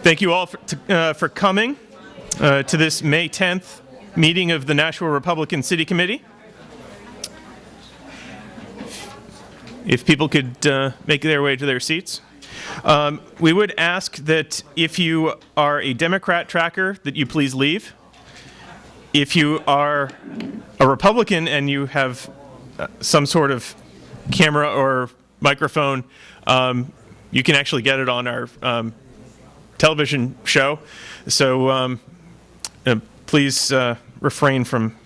Thank you all for coming to this May 10th meeting of the Nashua Republican City Committee. If people could make their way to their seats. We would ask that if you are a Democrat tracker, that you please leave. If you are a Republican and you have some sort of camera or microphone, you can actually get it on our television show. So please refrain from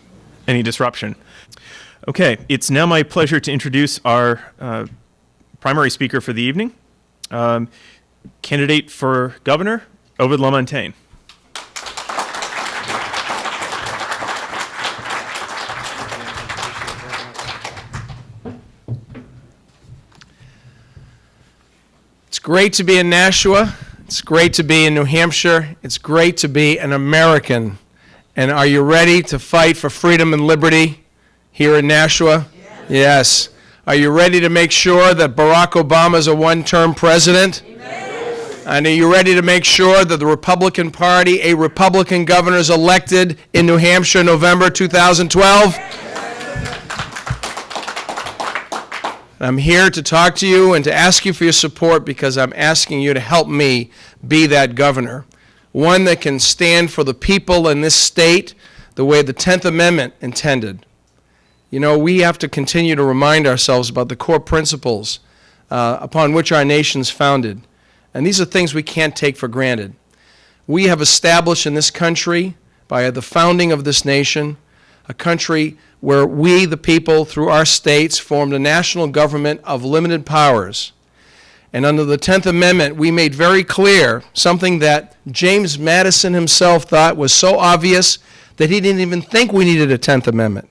any disruption. Okay, it's now my pleasure to introduce our primary speaker for the evening, candidate for governor, Ovide LaMontagne. It's great to be in Nashua. It's great to be in New Hampshire. It's great to be an American. And are you ready to fight for freedom and liberty here in Nashua? Yes. Are you ready to make sure that Barack Obama is a one-term president? Yes. And are you ready to make sure that the Republican Party, a Republican governor, is elected in New Hampshire in November 2012? I'm here to talk to you and to ask you for your support because I'm asking you to help me be that governor. One that can stand for the people in this state the way the 10th Amendment intended. You know, we have to continue to remind ourselves about the core principles upon which our nation's founded. And these are things we can't take for granted. We have established in this country, by the founding of this nation, a country where we, the people, through our states, formed a national government of limited powers. And under the 10th Amendment, we made very clear something that James Madison himself thought was so obvious that he didn't even think we needed a 10th Amendment.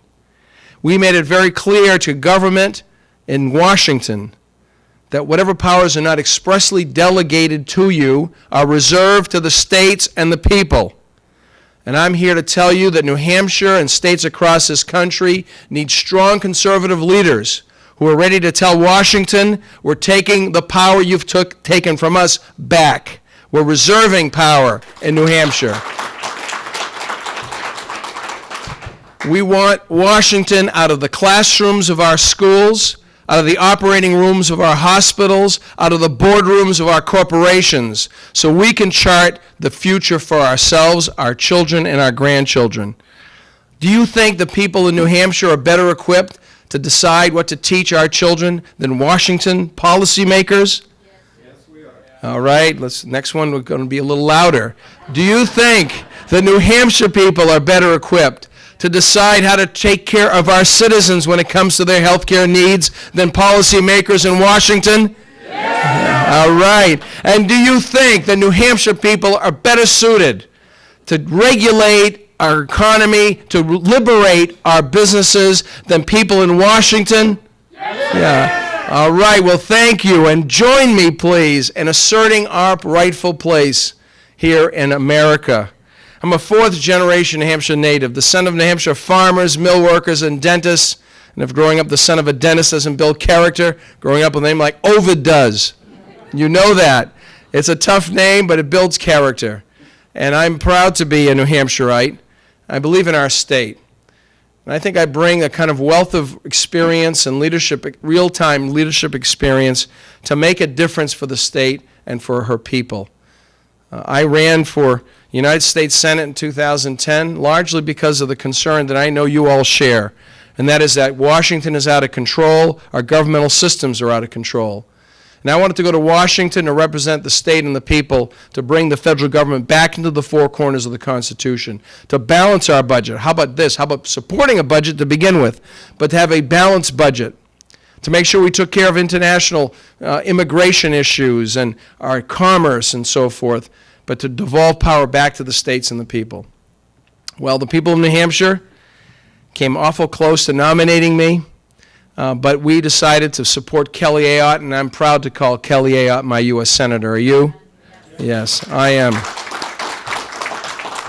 We made it very clear to government in Washington that whatever powers are not expressly delegated to you are reserved to the states and the people. And I'm here to tell you that New Hampshire and states across this country need strong conservative leaders who are ready to tell Washington, we're taking the power you've taken from us back. We're reserving power in New Hampshire. We want Washington out of the classrooms of our schools, out of the operating rooms of our hospitals, out of the boardrooms of our corporations, so we can chart the future for ourselves, our children, and our grandchildren. Do you think the people in New Hampshire are better equipped to decide what to teach our children than Washington policymakers? Yes, we are. All right, next one, we're going to be a little louder. Do you think the New Hampshire people are better equipped to decide how to take care of our citizens when it comes to their health care needs than policymakers in Washington? Yes. All right. And do you think the New Hampshire people are better suited to regulate our economy, to liberate our businesses than people in Washington? Yes. Yeah. All right. Well, thank you. And join me, please, in asserting our rightful place here in America. I'm a fourth-generation New Hampshire native, the son of New Hampshire farmers, mill workers, and dentists. And if growing up the son of a dentist doesn't build character, growing up with a name like Ovide does. You know that. It's a tough name, but it builds character. And I'm proud to be a New Hampshireite. I believe in our state. And I think I bring a kind of wealth of experience and leadership, real-time leadership experience to make a difference for the state and for her people. I ran for United States Senate in 2010, largely because of the concern that I know you all share, and that is that Washington is out of control, our governmental systems are out of control. And I wanted to go to Washington to represent the state and the people, to bring the federal government back into the four corners of the Constitution, to balance our budget. How about this? How about supporting a budget to begin with, but to have a balanced budget, to make sure we took care of international immigration issues and our commerce and so forth, but to devolve power back to the states and the people. Well, the people of New Hampshire came awful close to nominating me, but we decided to support Kelly Ayotte, and I'm proud to call Kelly Ayotte my U.S. Senator. Are you? Yes, I am.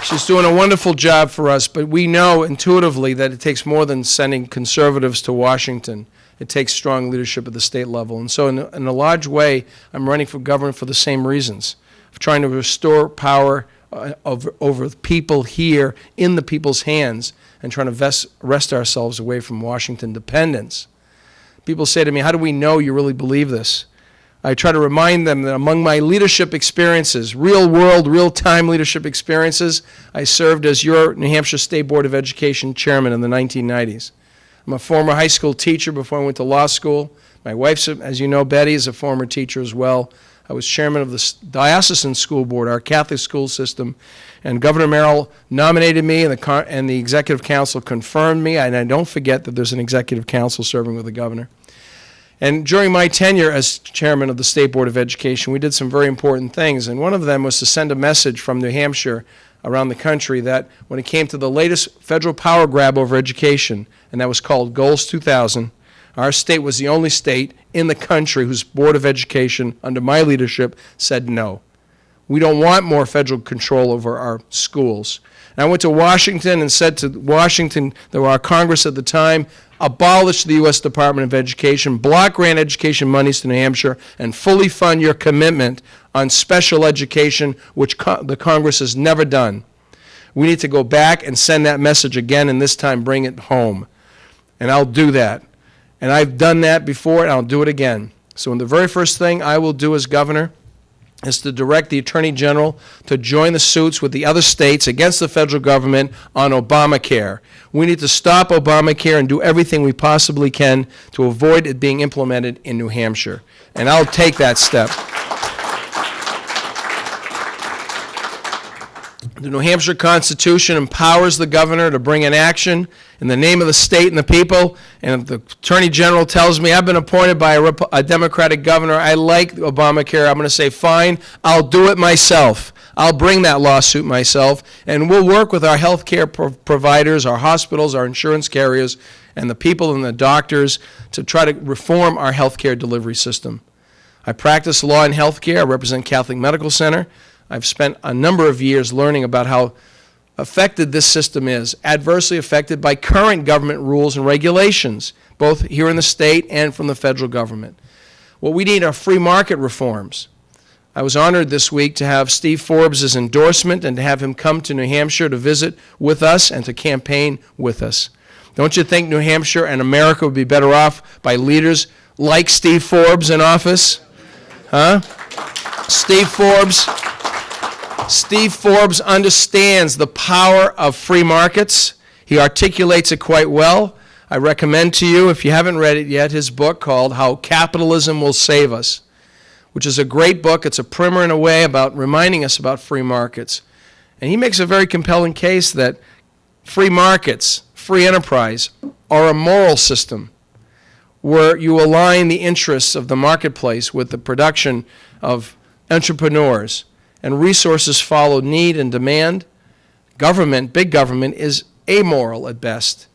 She's doing a wonderful job for us, but we know intuitively that it takes more than sending conservatives to Washington. It takes strong leadership at the state level. And so in a large way, I'm running for governor for the same reasons. trying to restore power over people here in the people's hands and trying to wrest ourselves away from Washington dependence. People say to me, how do we know you really believe this? I try to remind them that among my leadership experiences, real-world, real-time leadership experiences, I served as your New Hampshire State Board of Education chairman in the 1990s. I'm a former high school teacher before I went to law school. My wife, as you know, Betty, is a former teacher as well. I was chairman of the diocesan school board, our Catholic school system, and Governor Merrill nominated me, and the executive council confirmed me, and I don't forget that there's an executive council serving with the governor. And during my tenure as chairman of the State Board of Education, we did some very important things, and one of them was to send a message from New Hampshire around the country that when it came to the latest federal power grab over education, and that was called Goals 2000, our state was the only state in the country whose Board of Education, under my leadership, said no. We don't want more federal control over our schools. And I went to Washington and said to Washington, our Congress at the time, abolish the U.S. Department of Education, block grant education monies to New Hampshire, and fully fund your commitment on special education, which the Congress has never done. We need to go back and send that message again, and this time bring it home. And I'll do that. And I've done that before, and I'll do it again. So the very first thing I will do as governor is to direct the Attorney General to join the suits with the other states against the federal government on Obamacare. We need to stop Obamacare and do everything we possibly can to avoid it being implemented in New Hampshire. And I'll take that step. The New Hampshire Constitution empowers the governor to bring an action in the name of the state and the people, and if the Attorney General tells me I've been appointed by a Democratic governor, I like Obamacare, I'm going to say, fine, I'll do it myself. I'll bring that lawsuit myself, and we'll work with our health care providers, our hospitals, our insurance carriers, and the people and the doctors to try to reform our health care delivery system. I practice law in health care. I represent Catholic Medical Center. I've spent a number of years learning about how affected this system is, adversely affected by current government rules and regulations, both here in the state and from the federal government. What we need are free market reforms. I was honored this week to have Steve Forbes' endorsement and to have him come to New Hampshire to visit with us and to campaign with us. Don't you think New Hampshire and America would be better off by leaders like Steve Forbes in office? Huh? Steve Forbes understands the power of free markets. He articulates it quite well. I recommend to you, if you haven't read it yet, his book called How Capitalism Will Save Us, which is a great book. It's a primer in a way about reminding us about free markets. And he makes a very compelling case that free markets, free enterprise, are a moral system where you align the interests of the marketplace with the production of entrepreneurs, and resources follow need and demand. Government, big government, is amoral at best,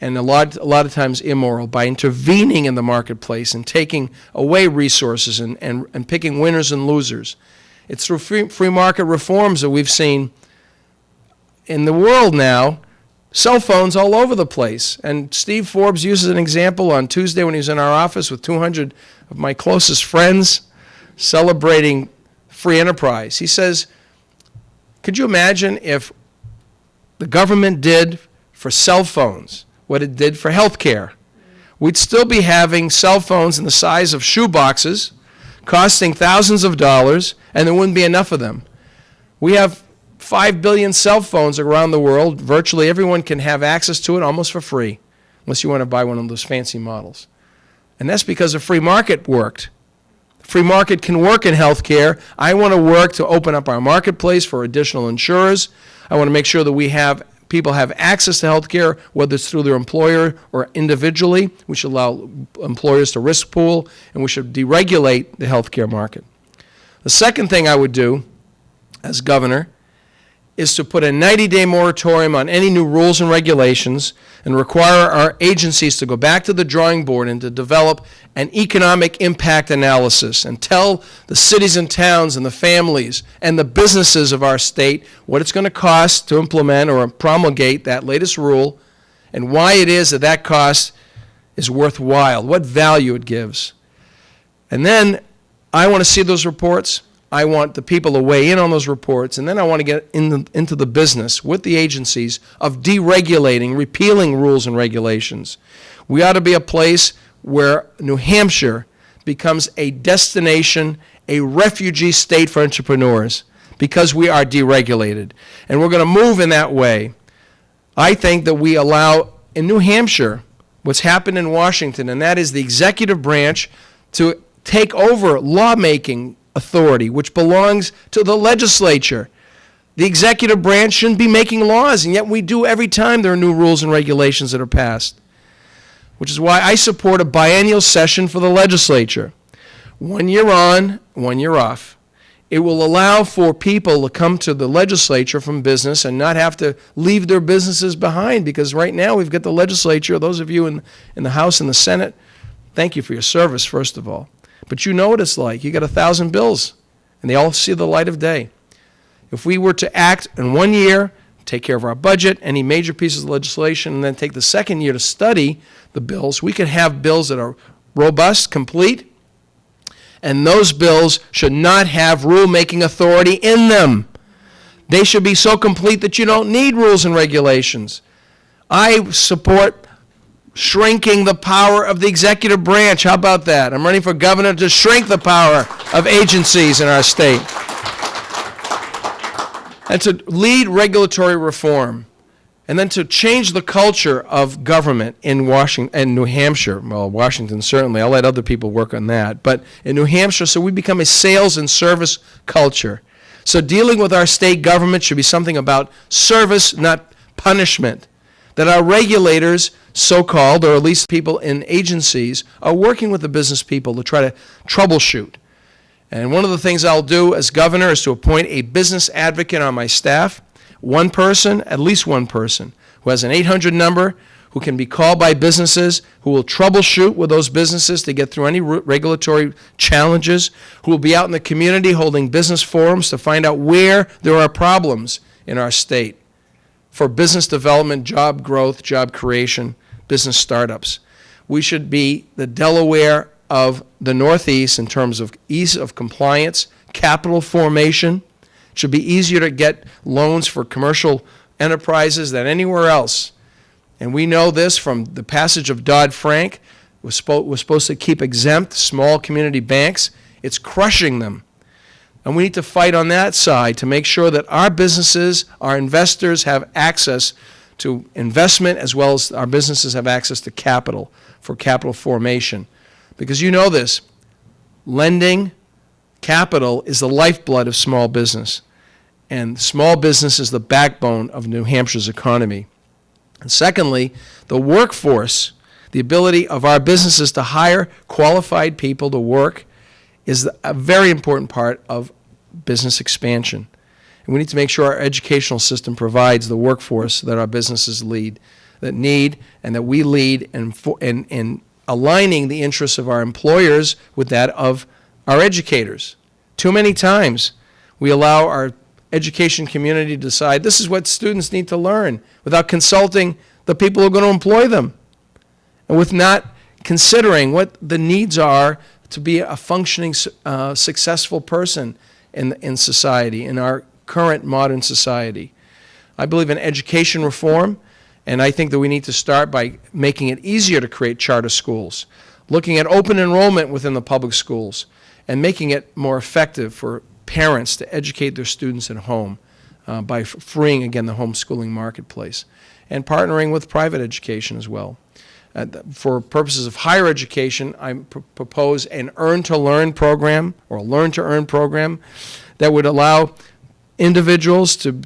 and a lot of times immoral by intervening in the marketplace and taking away resources and picking winners and losers. It's through free market reforms that we've seen in the world now cell phones all over the place. And Steve Forbes uses an example on Tuesday when he was in our office with 200 of my closest friends celebrating free enterprise. He says, could you imagine if the government did for cell phones what it did for health care? We'd still be having cell phones in the size of shoe boxes, costing thousands of dollars, and there wouldn't be enough of them. We have 5 billion cell phones around the world. Virtually everyone can have access to it almost for free, unless you want to buy one of those fancy models. And that's because the free market worked. Free market can work in healthcare. I want to work to open up our marketplace for additional insurers. I want to make sure that people have access to healthcare, whether it's through their employer or individually. We should allow employers to risk pool, and we should deregulate the healthcare market. The second thing I would do as governor is to put a 90-day moratorium on any new rules and regulations and require our agencies to go back to the drawing board and to develop an economic impact analysis and tell the cities and towns and the families and the businesses of our state what it's going to cost to implement or promulgate that latest rule and why it is that that cost is worthwhile, what value it gives. And then I want to see those reports. I want the people to weigh in on those reports, and then I want to get into the business with the agencies of deregulating, repealing rules and regulations. We ought to be a place where New Hampshire becomes a destination, a refugee state for entrepreneurs, because we are deregulated. And we're going to move in that way. I think that we allow, in New Hampshire, what's happened in Washington, and that is the executive branch to take over lawmaking authority, which belongs to the legislature. The executive branch shouldn't be making laws, and yet we do every time there are new rules and regulations that are passed, which is why I support a biennial session for the legislature. 1 year on, 1 year off. It will allow for people to come to the legislature from business and not have to leave their businesses behind, because right now we've got the legislature, those of you in the House and the Senate, thank you for your service, first of all. But you know what it's like. You got 1,000 bills, and they all see the light of day. If we were to act in 1 year, take care of our budget, any major pieces of legislation, and then take the second year to study the bills, we could have bills that are robust, complete, and those bills should not have rulemaking authority in them. They should be so complete that you don't need rules and regulations. I support shrinking the power of the executive branch. How about that? I'm running for governor to shrink the power of agencies in our state. And to lead regulatory reform. And then to change the culture of government in Washington and New Hampshire. Well, Washington certainly. I'll let other people work on that. But in New Hampshire, so we become a sales and service culture. So dealing with our state government should be something about service, not punishment. That our regulators, so-called, or at least people in agencies, are working with the business people to try to troubleshoot. And one of the things I'll do as governor is to appoint a business advocate on my staff. One person, at least one person, who has an 800 number, who can be called by businesses, who will troubleshoot with those businesses to get through any regulatory challenges, who will be out in the community holding business forums to find out where there are problems in our state for business development, job growth, job creation, business startups. We should be the Delaware of the Northeast in terms of ease of compliance, capital formation. It should be easier to get loans for commercial enterprises than anywhere else. And we know this from the passage of Dodd-Frank. We're supposed to keep exempt small community banks. It's crushing them. And we need to fight on that side to make sure that our businesses, our investors have access to investment, as well as our businesses have access to capital for capital formation. Because you know this, lending capital is the lifeblood of small business. And small business is the backbone of New Hampshire's economy. And secondly, the workforce, the ability of our businesses to hire qualified people to work, is a very important part of business expansion. And we need to make sure our educational system provides the workforce that our businesses need, and that we lead in aligning the interests of our employers with that of our educators. Too many times we allow our education community to decide this is what students need to learn without consulting the people who are going to employ them, and with not considering what the needs are to be a functioning, successful person in society, in our current modern society. I believe in education reform, and I think that we need to start by making it easier to create charter schools, looking at open enrollment within the public schools, and making it more effective for parents to educate their students at home by freeing, again, the homeschooling marketplace, and partnering with private education as well. For purposes of higher education, I propose an earn-to-learn program, or a learn-to-earn program, that would allow individuals to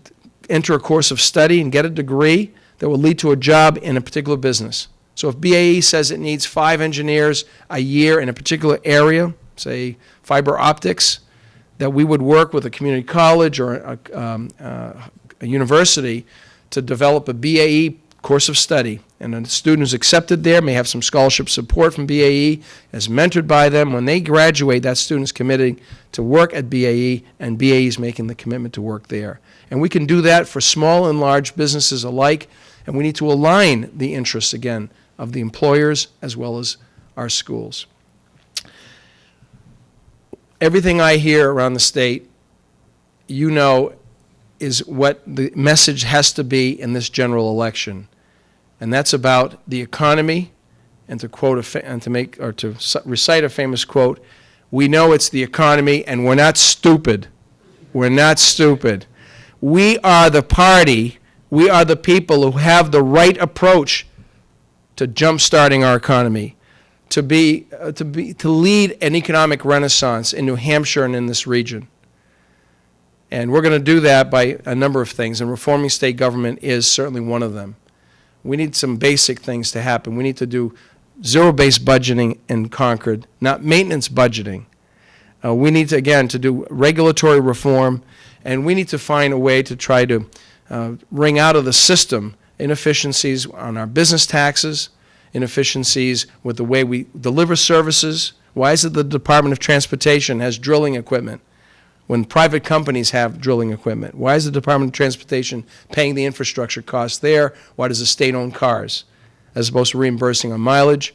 enter a course of study and get a degree that will lead to a job in a particular business. So if BAE says it needs 5 engineers a year in a particular area, say fiber optics, that we would work with a community college or a university to develop a BAE course of study. And a student who's accepted there may have some scholarship support from BAE, is mentored by them. When they graduate, that student's committing to work at BAE, and BAE is making the commitment to work there. And we can do that for small and large businesses alike, and we need to align the interests, again, of the employers as well as our schools. everything I hear around the state, you know, is what the message has to be in this general election. And that's about the economy, and to quote to recite a famous quote, we know it's the economy and we're not stupid. We're not stupid. We are the party, we are the people who have the right approach to jump-starting our economy, to lead an economic renaissance in New Hampshire and in this region. And we're going to do that by a number of things, and reforming state government is certainly one of them. We need some basic things to happen. We need to do zero-based budgeting in Concord, not maintenance budgeting. We need to, again, to do regulatory reform, and we need to find a way to try to wring out of the system inefficiencies on our business taxes, inefficiencies with the way we deliver services. Why is it the Department of Transportation has drilling equipment when private companies have drilling equipment? Why is the Department of Transportation paying the infrastructure costs there? Why does the state own cars as opposed to reimbursing on mileage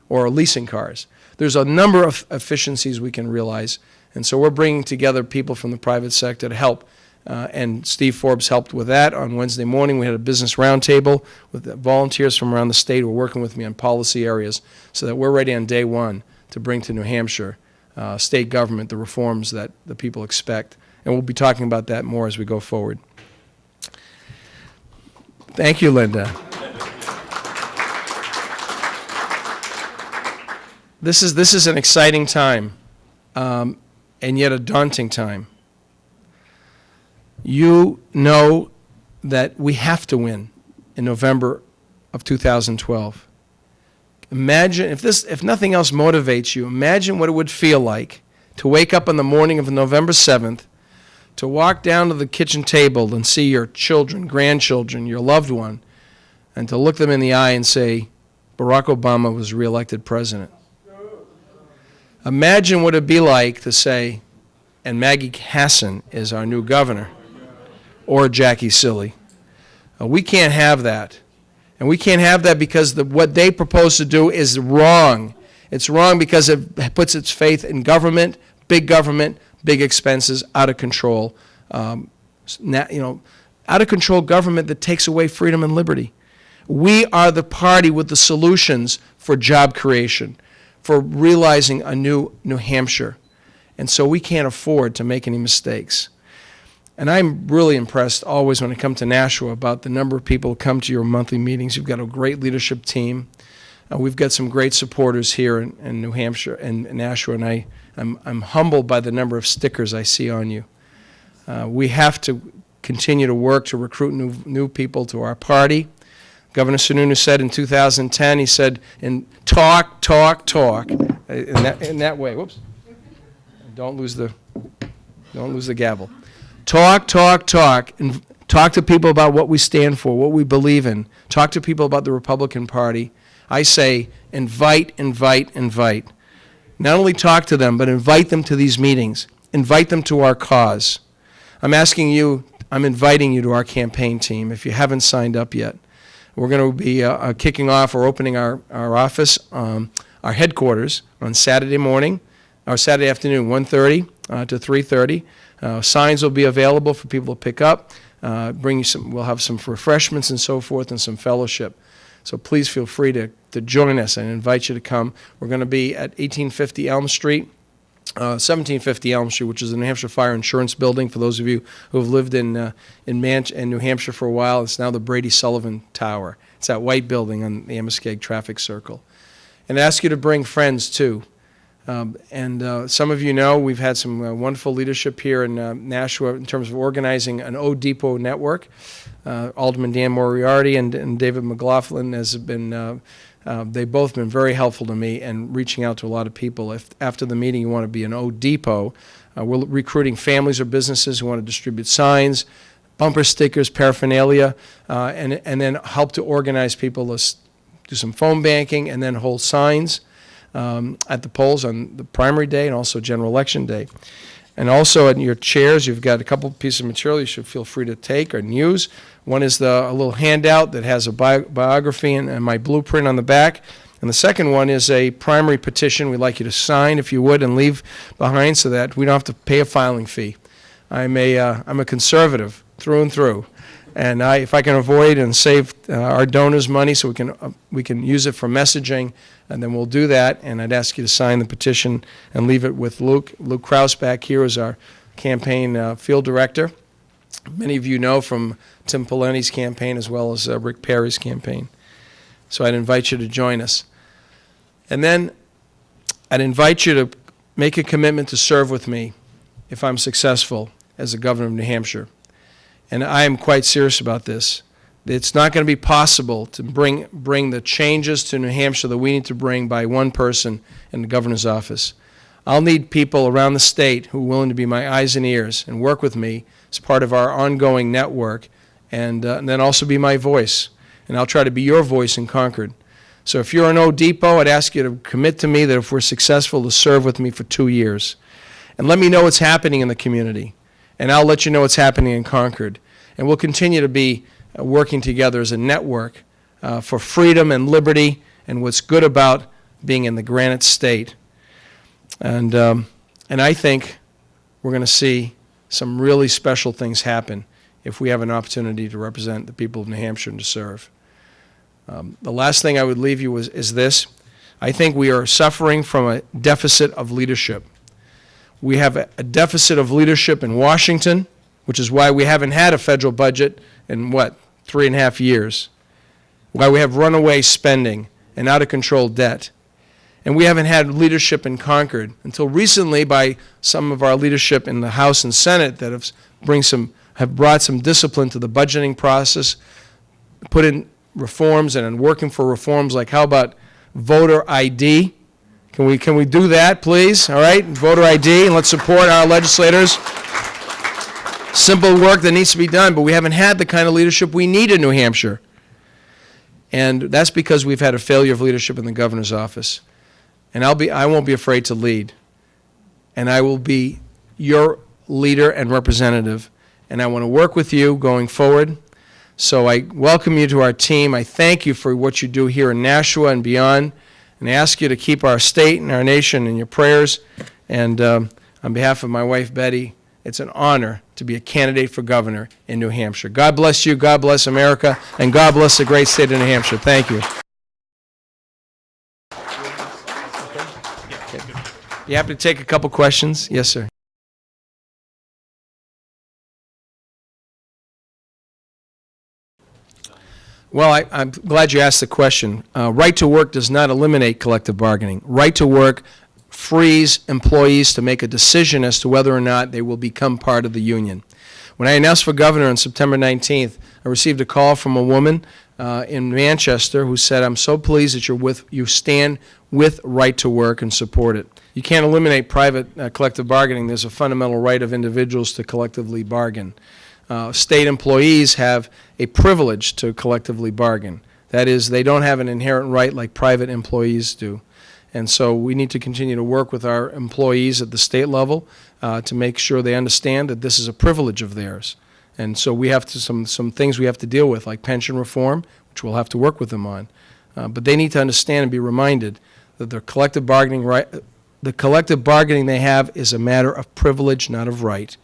or leasing cars? There's a number of efficiencies we can realize, and so we're bringing together people from the private sector to help, and Steve Forbes helped with that. On Wednesday morning, we had a business roundtable with volunteers from around the state who are working with me on policy areas so that we're ready on day one to bring to New Hampshire state government the reforms that the people expect, and we'll be talking about that more as we go forward. Thank you, Linda. This is an exciting time, and yet a daunting time. You know that we have to win in November of 2012. Imagine, if nothing else motivates you, imagine what it would feel like to wake up on the morning of November 7th, to walk down to the kitchen table and see your children, grandchildren, your loved one, and to look them in the eye and say, Barack Obama was reelected president. Imagine what it'd be like to say, and Maggie Hassan is our new governor, or Jackie Silly. We can't have that. And we can't have that because what they propose to do is wrong. It's wrong because it puts its faith in government, big expenses, out of control. Out of control government that takes away freedom and liberty. We are the party with the solutions for job creation, for realizing a new New Hampshire. And so we can't afford to make any mistakes. And I'm really impressed always when I come to Nashua about the number of people who come to your monthly meetings. You've got a great leadership team. We've got some great supporters here in New Hampshire and Nashua, and I'm humbled by the number of stickers I see on you. We have to continue to work to recruit new people to our party. Governor Sununu said in 2010, he said, talk, in that way. Whoops. Don't lose the gavel. Talk, and talk to people about what we stand for, what we believe in. Talk to people about the Republican Party. I say invite. Not only talk to them, but invite them to these meetings. Invite them to our cause. I'm inviting you to our campaign team if you haven't signed up yet. We're going to be kicking off or opening our office, our headquarters, on Saturday morning, or Saturday afternoon, 1:30 to 3:30. Signs will be available for people to pick up. We'll have some refreshments and so forth and some fellowship. So please feel free to join us and invite you to come. We're going to be at 1750 Elm Street, which is the New Hampshire Fire Insurance Building. For those of you who have lived in New Hampshire for a while, it's now the Brady Sullivan Tower. It's that white building on the Amoskeag Traffic Circle. And I ask you to bring friends too. Some of you know we've had some wonderful leadership here in Nashua in terms of organizing an O Depot network. Alderman Dan Moriarty and David McLaughlin they've both been very helpful to me and reaching out to a lot of people. If after the meeting you want to be an O Depot, we're recruiting families or businesses who want to distribute signs, bumper stickers, paraphernalia, and then help to organize people to do some phone banking and then hold signs at the polls on the primary day and also general election day. And also in your chairs, you've got a couple pieces of material you should feel free to take and use. One is a little handout that has a biography and my blueprint on the back. And the second one is a primary petition we'd like you to sign, if you would, and leave behind so that we don't have to pay a filing fee. I'm a conservative through and through. And if I can avoid and save our donors money so we can use it for messaging, and then we'll do that. And I'd ask you to sign the petition and leave it with Luke. Luke Kraus back here is our campaign field director. Many of you know from Tim Peleni's campaign as well as Rick Perry's campaign. So I'd invite you to join us. And then I'd invite you to make a commitment to serve with me if I'm successful as the governor of New Hampshire. And I am quite serious about this. It's not going to be possible to bring the changes to New Hampshire that we need to bring by one person in the governor's office. I'll need people around the state who are willing to be my eyes and ears and work with me as part of our ongoing network, and then also be my voice. And I'll try to be your voice in Concord. So if you're an O Depot, I'd ask you to commit to me that if we're successful, to serve with me for 2 years. And let me know what's happening in the community. And I'll let you know what's happening in Concord. And we'll continue to be working together as a network for freedom and liberty and what's good about being in the Granite State. And I think we're going to see some really special things happen if we have an opportunity to represent the people of New Hampshire and to serve. The last thing I would leave you with is this. I think we are suffering from a deficit of leadership. We have a deficit of leadership in Washington, which is why we haven't had a federal budget in, 3.5 years, why we have runaway spending and out-of-control debt. And we haven't had leadership in Concord until recently by some of our leadership in the House and Senate that have brought some discipline to the budgeting process, put in reforms and working for reforms like, how about voter ID? Can we do that, please? All right, voter ID, and let's support our legislators. Simple work that needs to be done, but we haven't had the kind of leadership we need in New Hampshire. And that's because we've had a failure of leadership in the governor's office. And I won't be afraid to lead. And I will be your leader and representative. And I want to work with you going forward. So I welcome you to our team. I thank you for what you do here in Nashua and beyond. And I ask you to keep our state and our nation in your prayers. And on behalf of my wife, Betty, it's an honor to be a candidate for governor in New Hampshire. God bless you, God bless America, and God bless the great state of New Hampshire. Thank you. You happy to take a couple questions? Yes, sir. Well, I'm glad you asked the question. Right to work does not eliminate collective bargaining. Right to work frees employees to make a decision as to whether or not they will become part of the union. When I announced for governor on September 19th, I received a call from a woman in Manchester who said, "I'm so pleased that you stand with right to work and support it." You can't eliminate private collective bargaining. There's a fundamental right of individuals to collectively bargain. State employees have a privilege to collectively bargain. That is, they don't have an inherent right like private employees do. And so we need to continue to work with our employees at the state level to make sure they understand that this is a privilege of theirs. And so we have to some things we have to deal with, like pension reform, which we'll have to work with them on. But they need to understand and be reminded that their collective bargaining right, the collective bargaining they have is a matter of privilege, not of right.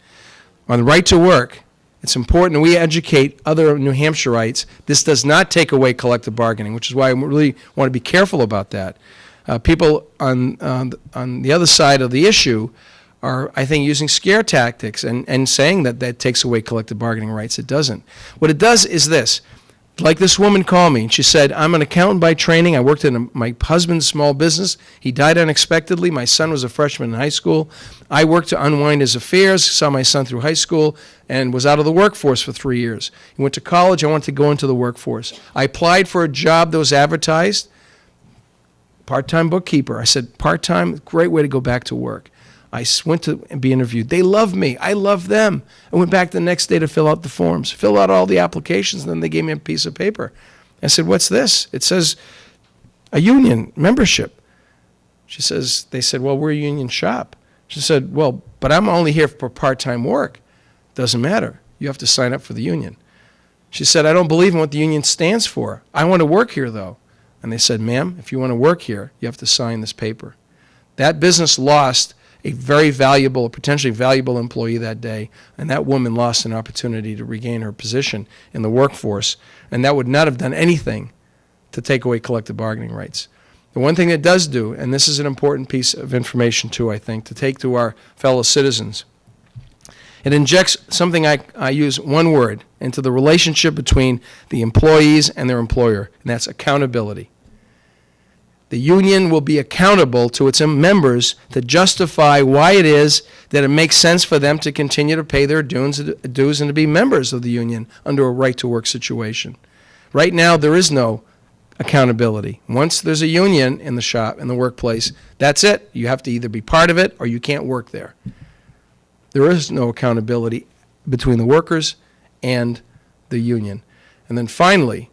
On the right to work, it's important that we educate other New Hampshireites. This does not take away collective bargaining, which is why I really want to be careful about that. People on the other side of the issue are, I think, using scare tactics and saying that that takes away collective bargaining rights. It doesn't. What it does is this. Like this woman called me, and she said, "I'm an accountant by training. I worked in my husband's small business. He died unexpectedly. My son was a freshman in high school. I worked to unwind his affairs, saw my son through high school, and was out of the workforce for 3 years. He went to college. I wanted to go into the workforce. I applied for a job that was advertised, part-time bookkeeper. I said, part-time, great way to go back to work. I went to be interviewed. They loved me. I loved them. I went back the next day to fill out the forms, fill out all the applications, and then they gave me a piece of paper. I said, "What's this?" It says, "A union membership." They said, "Well, we're a union shop." She said, "Well, but I'm only here for part-time work." Doesn't matter. You have to sign up for the union. She said, "I don't believe in what the union stands for. I want to work here, though." And they said, ma'am, if you want to work here, you have to sign this paper. That business lost a very valuable, potentially valuable employee that day, and that woman lost an opportunity to regain her position in the workforce, and that would not have done anything to take away collective bargaining rights. The one thing it does do, and this is an important piece of information too, I think, to take to our fellow citizens, it injects something I use one word into the relationship between the employees and their employer, and that's accountability. The union will be accountable to its members to justify why it is that it makes sense for them to continue to pay their dues and to be members of the union under a right-to-work situation. Right now, there is no accountability. Once there's a union in the shop, in the workplace, that's it. You have to either be part of it or you can't work there. There is no accountability between the workers and the union. And then finally,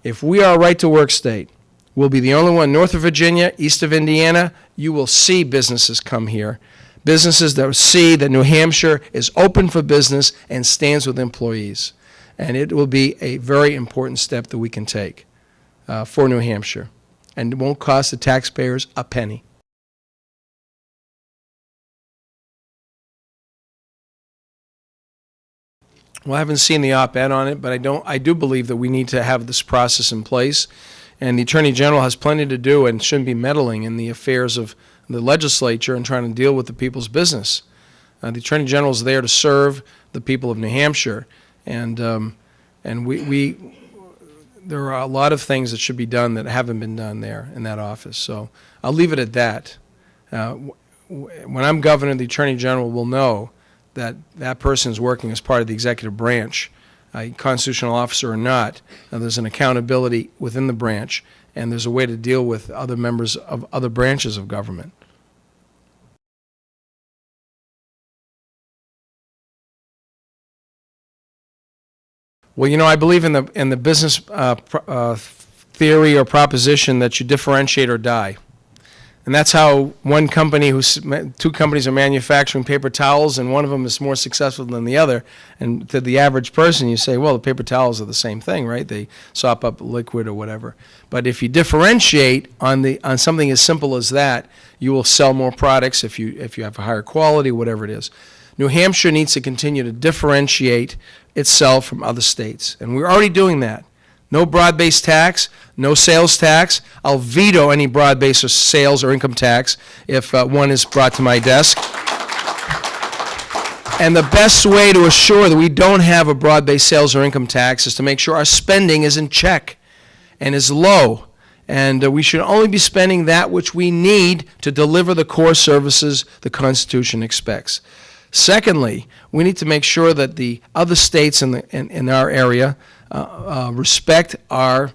if we are a right-to-work state, we'll be the only one north of Virginia, east of Indiana. You will see businesses come here. Businesses that will see that New Hampshire is open for business and stands with employees. And it will be a very important step that we can take for New Hampshire. And it won't cost the taxpayers a penny. Well, I haven't seen the op-ed on it, but I do believe that we need to have this process in place. And the Attorney General has plenty to do and shouldn't be meddling in the affairs of the legislature and trying to deal with the people's business. The Attorney General is there to serve the people of New Hampshire, and there are a lot of things that should be done that haven't been done there in that office. So I'll leave it at that. When I'm governor, the Attorney General will know that that person is working as part of the executive branch, a constitutional officer or not. There's an accountability within the branch, and there's a way to deal with other members of other branches of government. Well, you know, I believe in the business theory or proposition that you differentiate or die. And that's how two companies are manufacturing paper towels, and one of them is more successful than the other. And to the average person, you say, well, the paper towels are the same thing, right? They sop up liquid or whatever. But if you differentiate on something as simple as that, you will sell more products if you have a higher quality, whatever it is. New Hampshire needs to continue to differentiate itself from other states, and we're already doing that. No broad-based tax, no sales tax. I'll veto any broad-based or sales or income tax if one is brought to my desk. And the best way to assure that we don't have a broad-based sales or income tax is to make sure our spending is in check and is low. And we should only be spending that which we need to deliver the core services the Constitution expects. Secondly, we need to make sure that the other states in our area respect our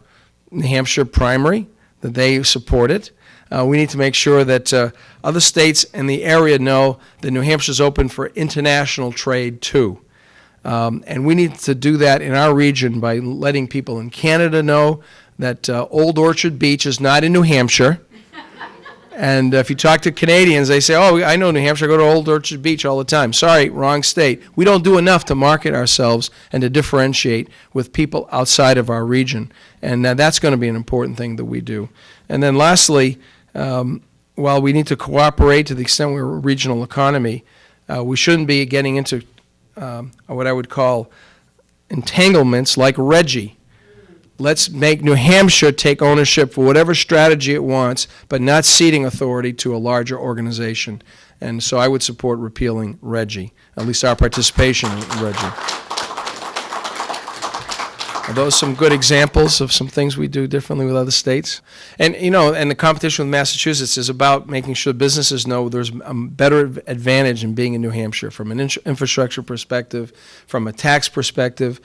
New Hampshire primary, that they support it. We need to make sure that other states in the area know that New Hampshire is open for international trade too. And we need to do that in our region by letting people in Canada know that Old Orchard Beach is not in New Hampshire. And if you talk to Canadians, they say, oh, I know New Hampshire, I go to Old Orchard Beach all the time. Sorry, wrong state. We don't do enough to market ourselves and to differentiate with people outside of our region. And that's going to be an important thing that we do. And then lastly, while we need to cooperate to the extent we're a regional economy, we shouldn't be getting into what I would call entanglements like Reggie. Let's make New Hampshire take ownership for whatever strategy it wants, but not ceding authority to a larger organization. And so I would support repealing Reggie, at least our participation in Reggie. Are those some good examples of some things we do differently with other states? And, you know, and the competition with Massachusetts is about making sure businesses know there's a better advantage in being in New Hampshire from an infrastructure perspective, from a tax perspective.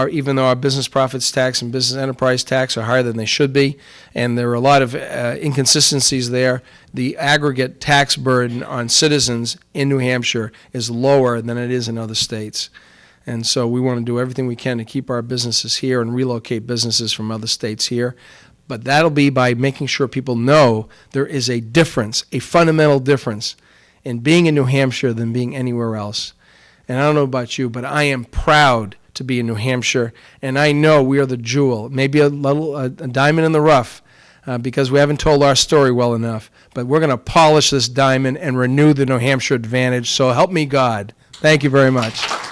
Even though our business profits tax and business enterprise tax are higher than they should be, and there are a lot of inconsistencies there, the aggregate tax burden on citizens in New Hampshire is lower than it is in other states. And so we want to do everything we can to keep our businesses here and relocate businesses from other states here. But that'll be by making sure people know there is a difference, a fundamental difference in being in New Hampshire than being anywhere else. And I don't know about you, but I am proud to be in New Hampshire, and I know we are the jewel, maybe a diamond in the rough, because we haven't told our story well enough. But we're going to polish this diamond and renew the New Hampshire advantage. So help me God. Thank you very much.